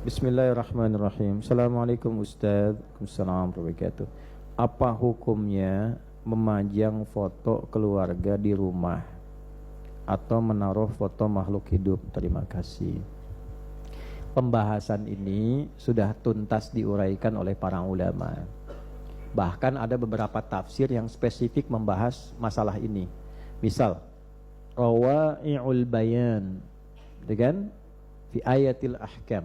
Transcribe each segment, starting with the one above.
Bismillahirrahmanirrahim. Assalamualaikum Ustaz. Waalaikumsalam warahmatullahi wabarakatuh. Apa hukumnya memajang foto keluarga di rumah atau menaruh foto makhluk hidup? Terima kasih. Pembahasan ini sudah tuntas diuraikan oleh para ulama. Bahkan ada beberapa tafsir yang spesifik membahas masalah ini. Misal, Rawa'i'ul Bayan dengan fi ayatil ahkam,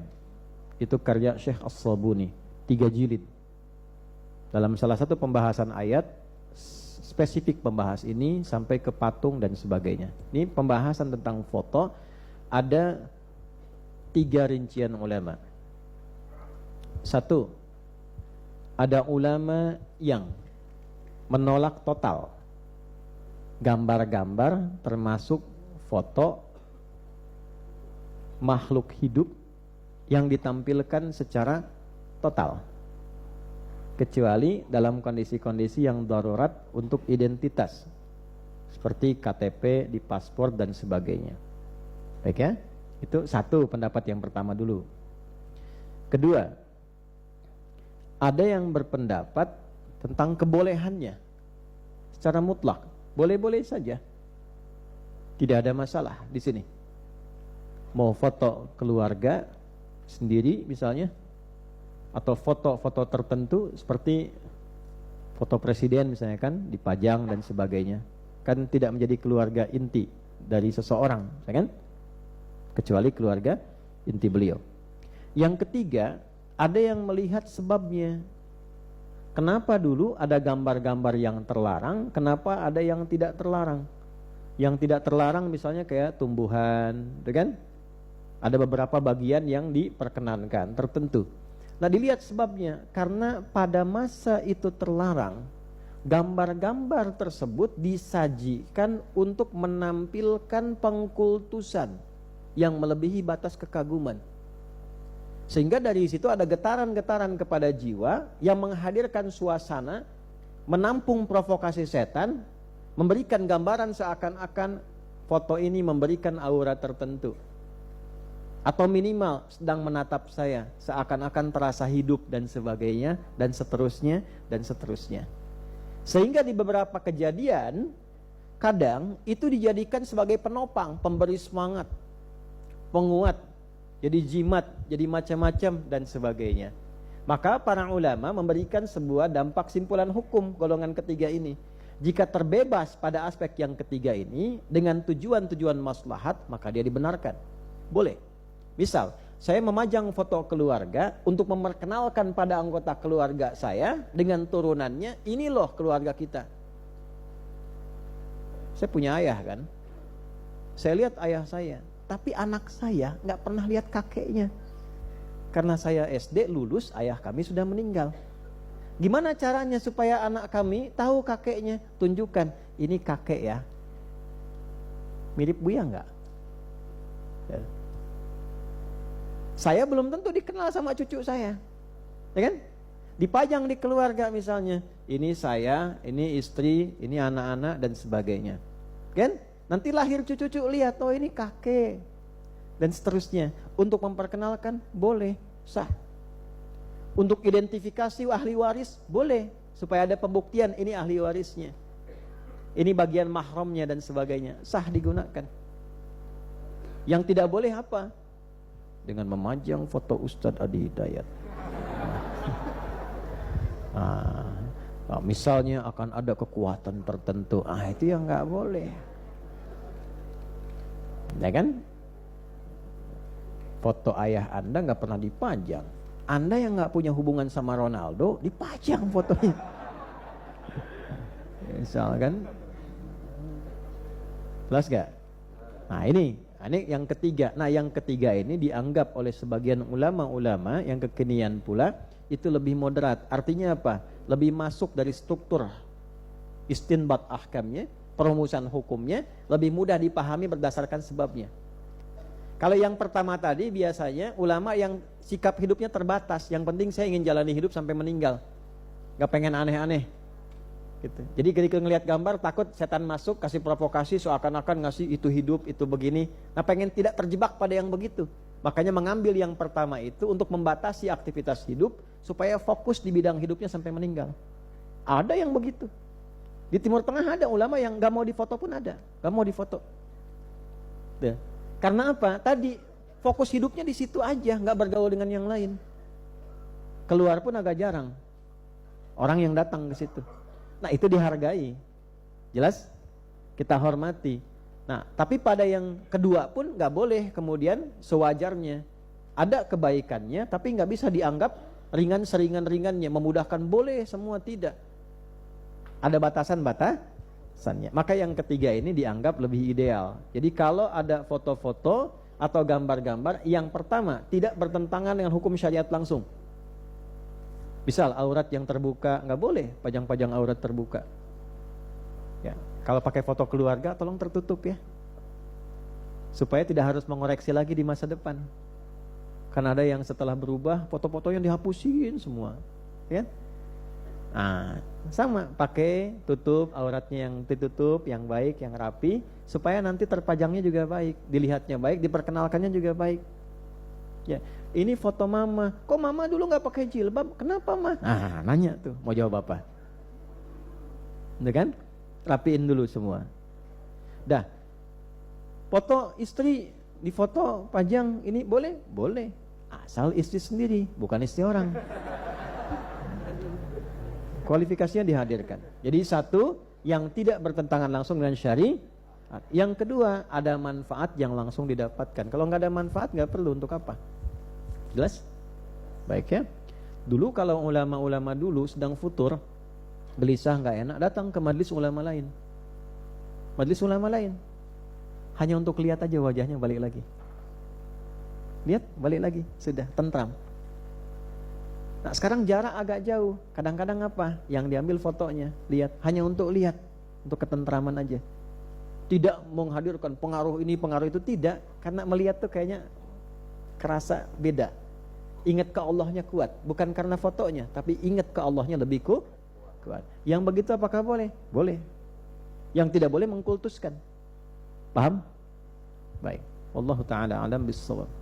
itu karya Syekh As-Sabuni, 3 jilid. Dalam salah satu pembahasan ayat spesifik membahas ini sampai ke patung dan sebagainya. Ini pembahasan tentang foto, ada 3 rincian ulama. 1, ada ulama yang menolak total gambar-gambar termasuk foto makhluk hidup yang ditampilkan secara total, kecuali dalam kondisi-kondisi yang darurat untuk identitas seperti KTP di paspor dan sebagainya. Baik ya, itu satu pendapat yang pertama dulu. Kedua, ada yang berpendapat tentang kebolehannya secara mutlak, boleh-boleh saja, tidak ada masalah di sini. Mau foto keluarga sendiri misalnya, atau foto-foto tertentu seperti foto presiden misalnya kan dipajang dan sebagainya, kan tidak menjadi keluarga inti dari seseorang, kan? Kecuali keluarga inti beliau. Yang ketiga, ada yang melihat sebabnya. Kenapa dulu ada gambar-gambar yang terlarang, kenapa ada yang tidak terlarang? Yang tidak terlarang misalnya kayak tumbuhan, kan? Ada beberapa bagian yang diperkenankan tertentu. Nah, dilihat sebabnya, karena pada masa itu terlarang, gambar-gambar tersebut disajikan untuk menampilkan pengkultusan yang melebihi batas kekaguman. Sehingga dari situ ada getaran-getaran kepada jiwa yang menghadirkan suasana, menampung provokasi setan, memberikan gambaran seakan-akan foto ini memberikan aura tertentu. Atau minimal sedang menatap saya, seakan-akan terasa hidup dan sebagainya, dan seterusnya, dan seterusnya. Sehingga di beberapa kejadian, kadang itu dijadikan sebagai penopang, pemberi semangat, penguat, jadi jimat, jadi macam-macam, dan sebagainya. Maka para ulama memberikan sebuah dampak simpulan hukum golongan ketiga ini. Jika terbebas pada aspek yang ketiga ini, dengan tujuan-tujuan maslahat, maka dia dibenarkan. Boleh. Misal, saya memajang foto keluarga untuk memperkenalkan pada anggota keluarga saya dengan turunannya, ini loh keluarga kita. Saya punya ayah kan, saya lihat ayah saya, tapi anak saya nggak pernah lihat kakeknya. Karena saya SD lulus, ayah kami sudah meninggal. Gimana caranya supaya anak kami tahu kakeknya? Tunjukkan, ini kakek ya. Mirip Buya nggak? Ya. Saya belum tentu dikenal sama cucu saya, ya kan? Dipajang di keluarga misalnya, ini saya, ini istri, ini anak-anak dan sebagainya, kan? Nanti lahir cucu-cucu lihat, oh ini kakek, dan seterusnya. Untuk memperkenalkan boleh, sah. Untuk identifikasi ahli waris boleh, supaya ada pembuktian ini ahli warisnya, ini bagian mahramnya dan sebagainya, sah digunakan. Yang tidak boleh apa? Dengan memajang foto Ustadz Adi Hidayat. Misalnya akan ada kekuatan tertentu, itu yang nggak boleh, ya kan? Foto ayah Anda nggak pernah dipajang. Anda yang nggak punya hubungan sama Ronaldo dipajang fotonya. Misalkan, jelas nggak? Nah ini yang ketiga. Nah yang ketiga ini dianggap oleh sebagian ulama-ulama yang kekinian pula itu lebih moderat. Artinya apa? Lebih masuk dari struktur istinbat ahkamnya, perumusan hukumnya, lebih mudah dipahami berdasarkan sebabnya. Kalau yang pertama tadi biasanya ulama yang sikap hidupnya terbatas, yang penting saya ingin jalani hidup sampai meninggal, gak pengen aneh-aneh gitu. Jadi ketika ngelihat gambar takut setan masuk kasih provokasi seakan-akan ngasih itu hidup, itu begini. Nah pengen tidak terjebak pada yang begitu. Makanya mengambil yang pertama itu untuk membatasi aktivitas hidup supaya fokus di bidang hidupnya sampai meninggal. Ada yang begitu. Di Timur Tengah ada ulama yang gak mau difoto pun ada, gak mau difoto. Tuh. Karena apa? Tadi fokus hidupnya di situ aja, gak bergaul dengan yang lain. Keluar pun agak jarang. Orang yang datang ke situ. Nah, itu dihargai. Jelas? Kita hormati. Nah, tapi pada yang kedua pun gak boleh kemudian sewajarnya. Ada kebaikannya, tapi gak bisa dianggap ringan seringan-ringannya, memudahkan boleh semua, tidak. Ada batasan-batasannya. Maka yang ketiga ini dianggap lebih ideal. Jadi kalau ada foto-foto atau gambar-gambar, yang pertama tidak bertentangan dengan hukum syariat langsung. Misal aurat yang terbuka, nggak boleh pajang-pajang aurat terbuka. Ya, kalau pakai foto keluarga, tolong tertutup ya, supaya tidak harus mengoreksi lagi di masa depan. Kan ada yang setelah berubah, foto-fotonya dihapusin semua, ya. Nah, sama, pakai tutup auratnya yang ditutup, yang baik, yang rapi, supaya nanti terpajangnya juga baik, dilihatnya baik, diperkenalkannya juga baik. Ya, ini foto mama. Kok mama dulu nggak pakai jilbab? Kenapa mah? Nah, nanya tuh, mau jawab apa? Udah kan? Rapiin dulu semua. Dah. Foto istri difoto pajang ini boleh? Boleh. Asal istri sendiri, bukan istri orang. Kualifikasinya dihadirkan. Jadi satu, yang tidak bertentangan langsung dengan syariat. Yang kedua, ada manfaat yang langsung didapatkan. Kalau nggak ada manfaat, nggak perlu, untuk apa? Jelas? Baik ya. Dulu kalau ulama-ulama dulu sedang futur, gelisah, nggak enak, datang ke majelis ulama lain. Majelis ulama lain. Hanya untuk lihat aja wajahnya, balik lagi. Lihat, balik lagi. Sudah, tentram. Nah, sekarang jarak agak jauh. Kadang-kadang apa? Yang diambil fotonya, lihat, hanya untuk lihat, untuk ketentraman aja. Tidak menghadirkan pengaruh ini, pengaruh itu, tidak. Karena melihat tuh kayaknya kerasa beda. Ingat ke Allahnya kuat, bukan karena fotonya, tapi ingat ke Allahnya lebih kuat. Yang begitu apakah boleh? Boleh. Yang tidak boleh mengkultuskan. Paham? Baik. Wallahu ta'ala alam bis-shawab.